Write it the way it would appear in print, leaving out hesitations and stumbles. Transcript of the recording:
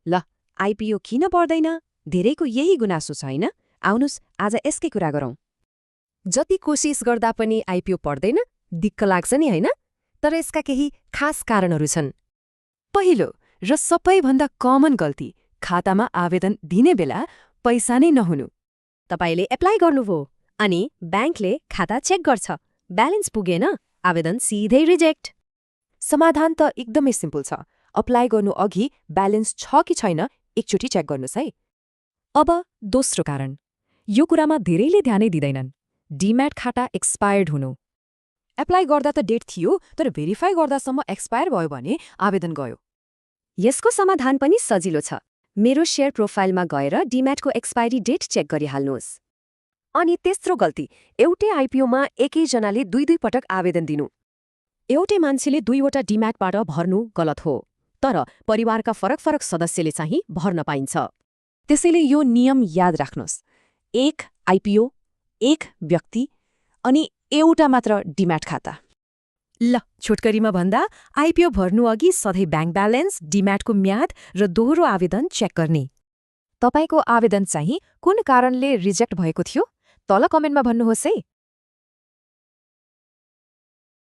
ल, आइपिओ किन पर्दैन? धेरैको यही गुनासो छ होइन? आउनुस् आज यसकै कुरा गरौँ। जति कोसिस गर्दा पनि आइपिओ पर्दैन, दिक्क लाग्छ नि होइन? तर यसका केही खास कारणहरू छन्। पहिलो र सबैभन्दा कमन गल्ती, खातामा आवेदन दिने बेला पैसा नै नहुनु। तपाईले एप्लाई गर्नुभयो अनि ब्याङ्कले खाता चेक गर्छ, ब्यालेन्स पुगेन, आवेदन सिधै रिजेक्ट। समाधान त एकदमै सिम्पल छ। अप्लाई गर्नु अघि ब्यालेन्स छ कि छैन एकचोटि चेक गर्नुस् है। अब दोस्रो कारण, यो कुरामा धेरैले ध्यानै दिँदैनन्, डिम्याट खाता एक्सपायर्ड हुनु। एप्लाई गर्दा त डेट थियो, तर भेरिफाई गर्दासम्म एक्सपायर भयो भने आवेदन गयो। यसको समाधान पनि सजिलो छ। मेरो शेयर प्रोफाइलमा गएर डिम्याटको एक्सपायरी डेट चेक गरिहाल्नुहोस्। अनि तेस्रो गल्ती, एउटै आइपिओमा एकैजनाले दुई पटक आवेदन दिनु। एउटै मान्छेले 2वटा डिम्याटबाट भर्नु गलत हो, तर परिवारका फरक सदस्यले चाहिँ भर्न पाइन्छ। त्यसैले यो नियम याद राख्नुहोस्, एक आइपिओ, एक व्यक्ति अनि एउटा मात्र डिम्याट खाता। ल, छोटकरीमा भन्दा आइपिओ भर्नु अघि सधैँ ब्याङ्क ब्यालेन्स, डिम्याटको म्याद र दोहोरो आवेदन चेक गर्ने। तपाईको आवेदन चाहिँ कुन कारणले रिजेक्ट भएको थियो? तल कमेन्टमा भन्नुहोस् है।